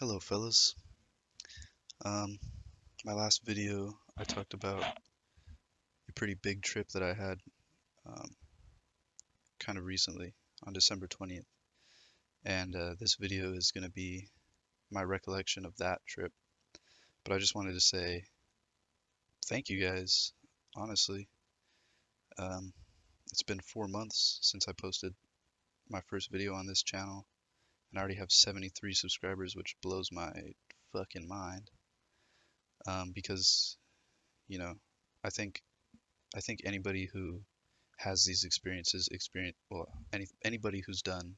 Hello, fellas. Um, my last video, I talked about a pretty big trip that I had um, kind of recently on December 20th. And this video is going to be my recollection of that trip. But I just wanted to say thank you guys, honestly. Um, it's been 4 months since I posted my first video on this channel, and I already have 73 subscribers, which blows my fucking mind. Because, you know, I think I think anybody who has these experience well anybody who's done,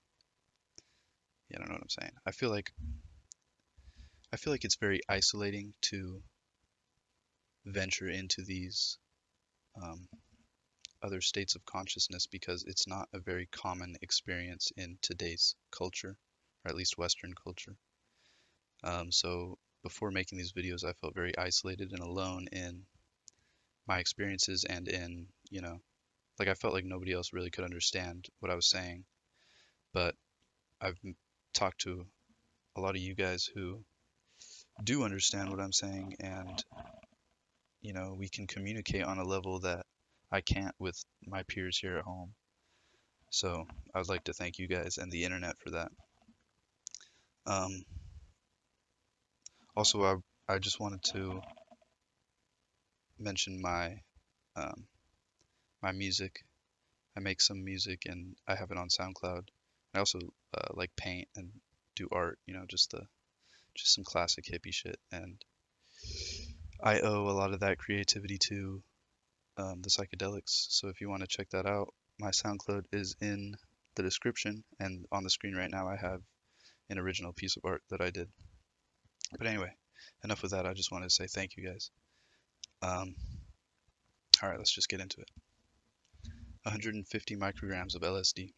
yeah, I don't know what I'm saying. I feel like it's very isolating to venture into these um, other states of consciousness because it's not a very common experience in today's culture, or at least Western culture. So before making these videos, I felt very isolated and alone in my experiences and in, like I felt like nobody else really could understand what I was saying. But I've talked to a lot of you guys who do understand what I'm saying, and we can communicate on a level that I can't with my peers here at home. So I would like to thank you guys and the internet for that. Um, Also, I just wanted to mention um, my music. I make some music and I have it on SoundCloud. I also like paint and do art, just some classic hippie shit. And I owe a lot of that creativity to the psychedelics. So if you want to check that out, my SoundCloud is in the description, and on the screen right now I have an original piece of art that I did. But anyway, enough with that. I just wanted to say thank you guys. Um, all right, let's just get into it. 150 micrograms of LSD.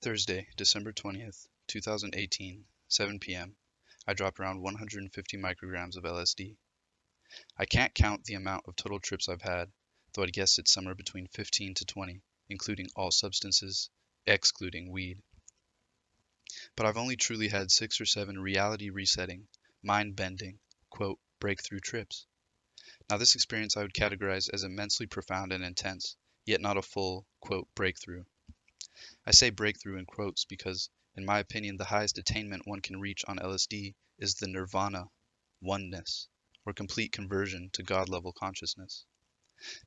Thursday, December 20th, 2018, 7 p.m. I dropped around 150 micrograms of LSD. I can't count the amount of total trips I've had, though I'd guess it's somewhere between 15 to 20, including all substances, excluding weed. But I've only truly had 6 or 7 reality resetting, mind-bending, quote, breakthrough trips. Now this experience I would categorize as immensely profound and intense, yet not a full, quote, breakthrough. I say breakthrough in quotes because, in my opinion, the highest attainment one can reach on LSD is the nirvana, oneness, or complete conversion to God-level consciousness.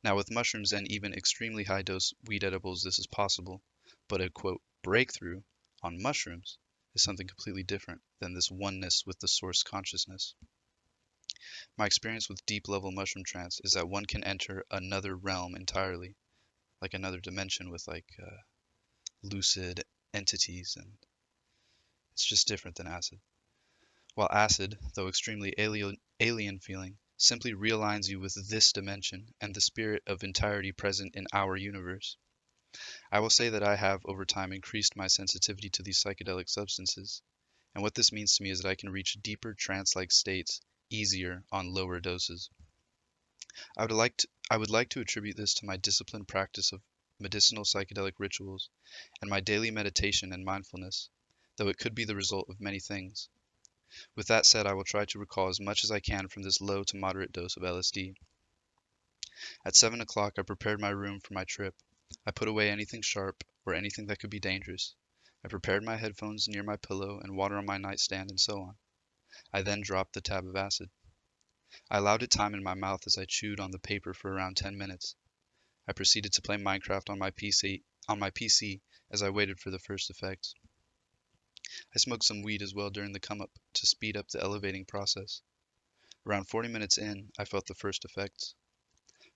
Now with mushrooms and even extremely high-dose weed edibles this is possible, but a, quote, breakthrough on mushrooms is something completely different than this oneness with the source consciousness. My experience with deep-level mushroom trance is that one can enter another realm entirely, like another dimension with lucid entities, and it's just different than acid. While acid, though extremely alien feeling, simply realigns you with this dimension and the spirit of entirety present in our universe. I will say that I have, over time, increased my sensitivity to these psychedelic substances, and what this means to me is that I can reach deeper trance-like states easier on lower doses. I would like to attribute this to my disciplined practice of medicinal psychedelic rituals and my daily meditation and mindfulness, though it could be the result of many things. With that said, I will try to recall as much as I can from this low to moderate dose of LSD. At 7 o'clock, I prepared my room for my trip. I put away anything sharp or anything that could be dangerous. I prepared my headphones near my pillow and water on my nightstand and so on. I then dropped the tab of acid. I allowed it time in my mouth as I chewed on the paper for around 10 minutes. I proceeded to play Minecraft on my PC as I waited for the first effects. I smoked some weed as well during the come-up to speed up the elevating process. Around 40 minutes in, I felt the first effects.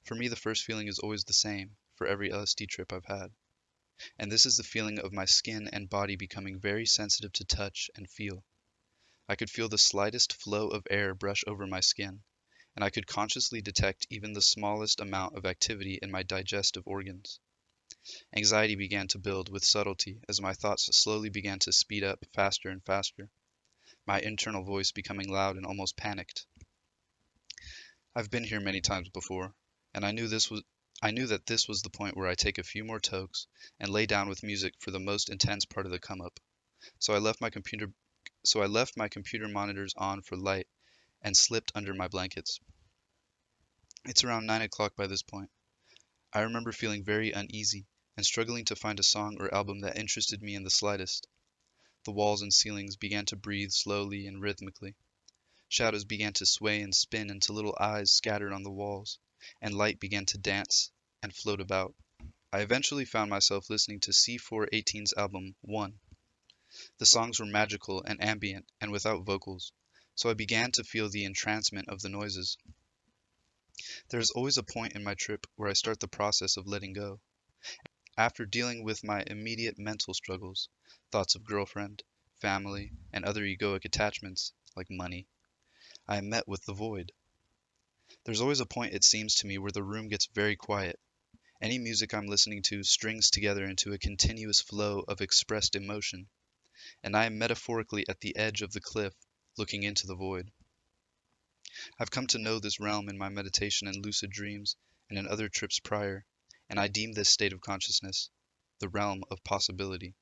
For me, the first feeling is always the same for every LSD trip I've had. And this is the feeling of my skin and body becoming very sensitive to touch and feel. I could feel the slightest flow of air brush over my skin, and I could consciously detect even the smallest amount of activity in my digestive organs. Anxiety began to build with subtlety as my thoughts slowly began to speed up faster and faster, my internal voice becoming loud and almost panicked. I've been here many times before, and I knew that this was the point where I take a few more tokes and lay down with music for the most intense part of the come up. So I left my so I left my computer monitors on for light and slipped under my blankets. It's around 9 o'clock by this point. I remember feeling very uneasy and struggling to find a song or album that interested me in the slightest. The walls and ceilings began to breathe slowly and rhythmically. Shadows began to sway and spin into little eyes scattered on the walls, and light began to dance and float about. I eventually found myself listening to C418's album, One. The songs were magical and ambient and without vocals, so I began to feel the entrancement of the noises. There is always a point in my trip where I start the process of letting go. After dealing with my immediate mental struggles, thoughts of girlfriend, family, and other egoic attachments, like money, I am met with the void. There's always a point, it seems to me, where the room gets very quiet. Any music I'm listening to strings together into a continuous flow of expressed emotion, and I am metaphorically at the edge of the cliff, looking into the void. I've come to know this realm in my meditation and lucid dreams and in other trips prior, and I deem this state of consciousness the realm of possibility.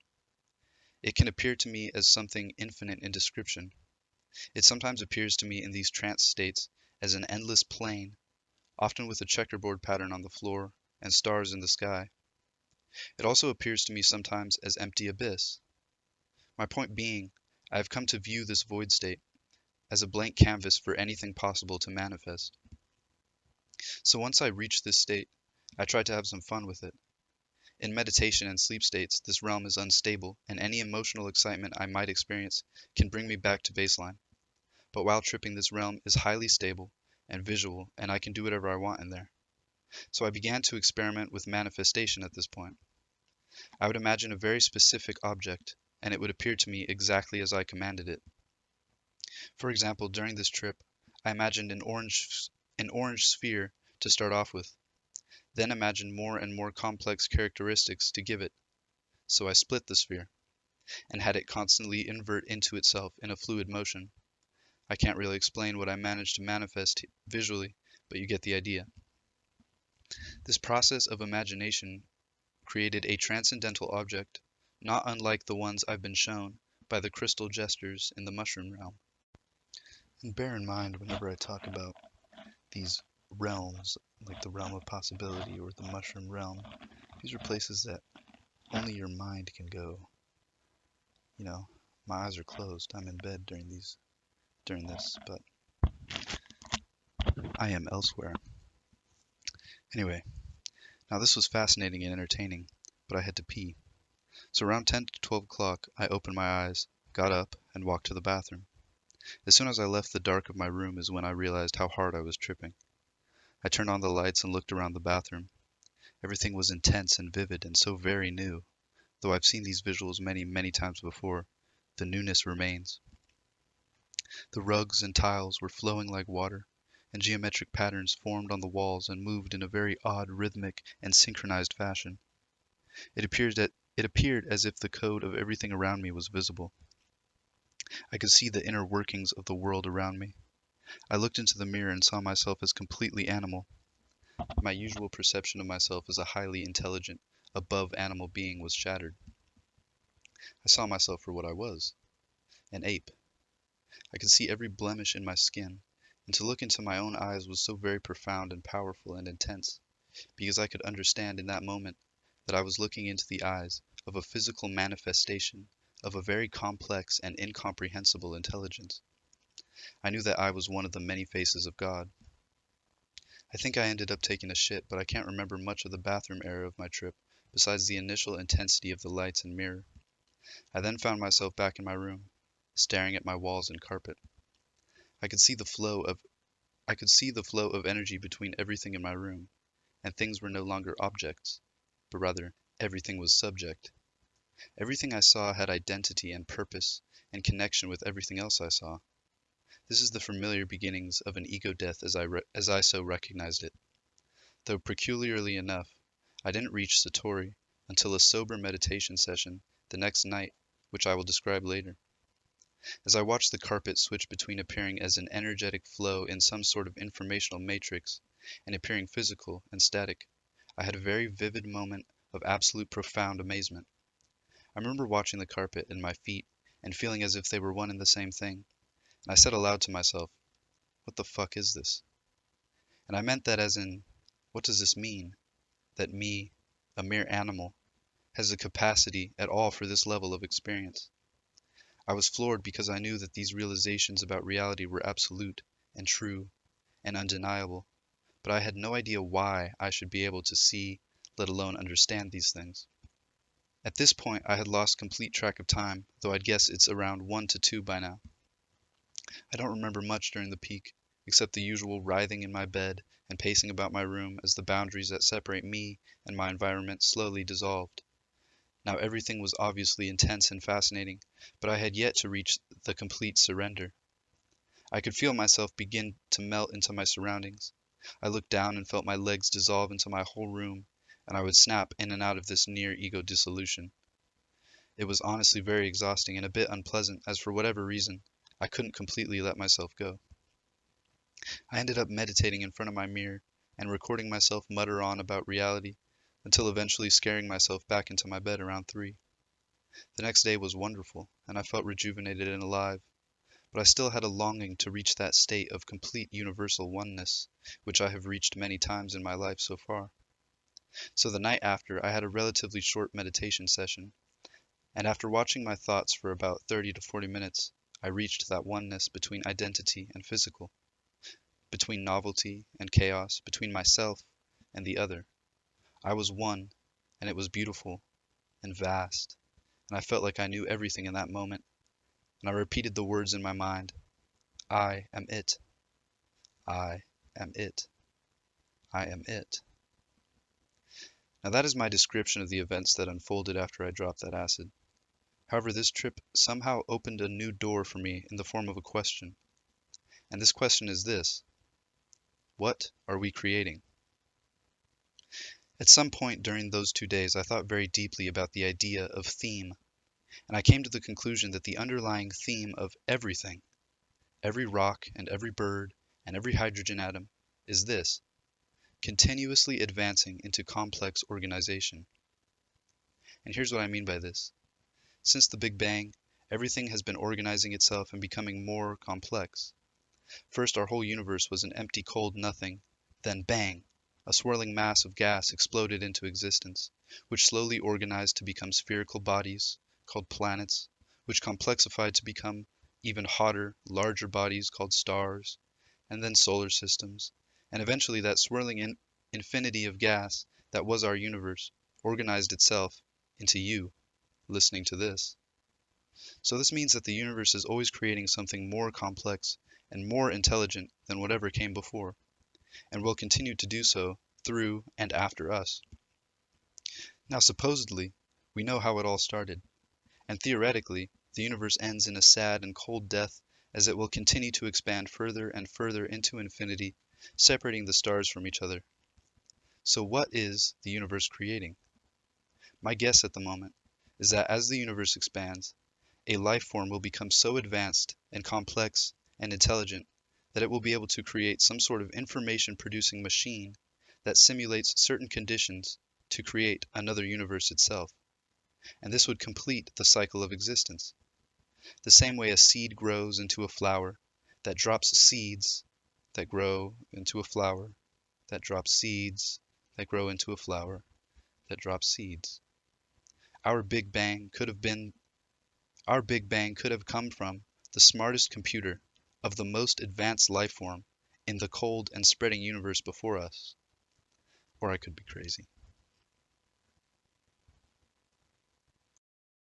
It can appear to me as something infinite in description. It sometimes appears to me in these trance states as an endless plain, often with a checkerboard pattern on the floor and stars in the sky. It also appears to me sometimes as empty abyss. My point being, I have come to view this void state as a blank canvas for anything possible to manifest. So once I reach this state, I try to have some fun with it. In meditation and sleep states, this realm is unstable, and any emotional excitement I might experience can bring me back to baseline. But while tripping, this realm is highly stable and visual, and I can do whatever I want in there. So I began to experiment with manifestation at this point. I would imagine a very specific object, and it would appear to me exactly as I commanded it. For example, during this trip, I imagined an orange sphere to start off with, then imagined more and more complex characteristics to give it. So I split the sphere, and had it constantly invert into itself in a fluid motion. I can't really explain what I managed to manifest visually, but you get the idea. This process of imagination created a transcendental object, not unlike the ones I've been shown by the crystal jesters in the mushroom realm. And bear in mind, whenever I talk about these realms, like the realm of possibility or the mushroom realm, these are places that only your mind can go. You know, my eyes are closed. I'm in bed during this, but I am elsewhere. Anyway, now this was fascinating and entertaining, but I had to pee. So around 10 to 12 o'clock, I opened my eyes, got up, and walked to the bathroom. As soon as I left the dark of my room is when I realized how hard I was tripping. I turned on the lights and looked around the bathroom. Everything was intense and vivid and so very new. Though I've seen these visuals many, many times before, the newness remains. The rugs and tiles were flowing like water, and geometric patterns formed on the walls and moved in a very odd, rhythmic, and synchronized fashion. It appeared as if the code of everything around me was visible. I could see the inner workings of the world around me. I looked into the mirror and saw myself as completely animal. My usual perception of myself as a highly intelligent, above animal being was shattered. I saw myself for what I was, an ape. I could see every blemish in my skin, and to look into my own eyes was so very profound and powerful and intense, because I could understand in that moment that I was looking into the eyes of a physical manifestation of a very complex and incomprehensible intelligence. I knew that I was one of the many faces of God. I think I ended up taking a shit, but I can't remember much of the bathroom area of my trip besides the initial intensity of the lights and mirror. I then found myself back in my room, staring at my walls and carpet. I could see the flow of energy between everything in my room, and things were no longer objects, but rather everything was subject. Everything I saw had identity and purpose and connection with everything else I saw. This is the familiar beginnings of an ego death as I so recognized it. Though peculiarly enough, I didn't reach Satori until a sober meditation session the next night, which I will describe later. As I watched the carpet switch between appearing as an energetic flow in some sort of informational matrix and appearing physical and static, I had a very vivid moment of absolute profound amazement. I remember watching the carpet and my feet and feeling as if they were one and the same thing, and I said aloud to myself, what the fuck is this? And I meant that as in, what does this mean? That me, a mere animal, has the capacity at all for this level of experience. I was floored because I knew that these realizations about reality were absolute and true and undeniable, but I had no idea why I should be able to see, let alone understand these things. At this point, I had lost complete track of time, though I'd guess it's around 1 to 2 by now. I don't remember much during the peak, except the usual writhing in my bed and pacing about my room as the boundaries that separate me and my environment slowly dissolved. Now everything was obviously intense and fascinating, but I had yet to reach the complete surrender. I could feel myself begin to melt into my surroundings. I looked down and felt my legs dissolve into my whole room, and I would snap in and out of this near ego dissolution. It was honestly very exhausting and a bit unpleasant, as for whatever reason, I couldn't completely let myself go. I ended up meditating in front of my mirror and recording myself mutter on about reality, until eventually scaring myself back into my bed around 3. The next day was wonderful, and I felt rejuvenated and alive, but I still had a longing to reach that state of complete universal oneness, which I have reached many times in my life so far. So the night after, I had a relatively short meditation session, and after watching my thoughts for about 30 to 40 minutes, I reached that oneness between identity and physical, between novelty and chaos, between myself and the other. I was one, and it was beautiful and vast, and I felt like I knew everything in that moment, and I repeated the words in my mind, I am it. I am it. I am it. Now that is my description of the events that unfolded after I dropped that acid. However, this trip somehow opened a new door for me in the form of a question. And this question is this: what are we creating? At some point during those 2 days, I thought very deeply about the idea of theme, and I came to the conclusion that the underlying theme of everything, every rock and every bird and every hydrogen atom, is this: continuously advancing into complex organization. And here's what I mean by this. Since the Big Bang, everything has been organizing itself and becoming more complex. First, our whole universe was an empty cold nothing, then bang! A swirling mass of gas exploded into existence, which slowly organized to become spherical bodies, called planets, which complexified to become even hotter, larger bodies called stars, and then solar systems, and eventually that swirling infinity of gas that was our universe organized itself into you, listening to this. So this means that the universe is always creating something more complex and more intelligent than whatever came before, and will continue to do so through and after us. Now supposedly, we know how it all started, and theoretically, the universe ends in a sad and cold death as it will continue to expand further and further into infinity, separating the stars from each other. So what is the universe creating? My guess at the moment is that as the universe expands, a life form will become so advanced and complex and intelligent that it will be able to create some sort of information-producing machine that simulates certain conditions to create another universe itself. And this would complete the cycle of existence. The same way a seed grows into a flower that drops seeds that grow into a flower that drops seeds that grow into a flower that drops seeds. Our Big Bang could have come from the smartest computer of the most advanced life form in the cold and spreading universe before us. Or I could be crazy.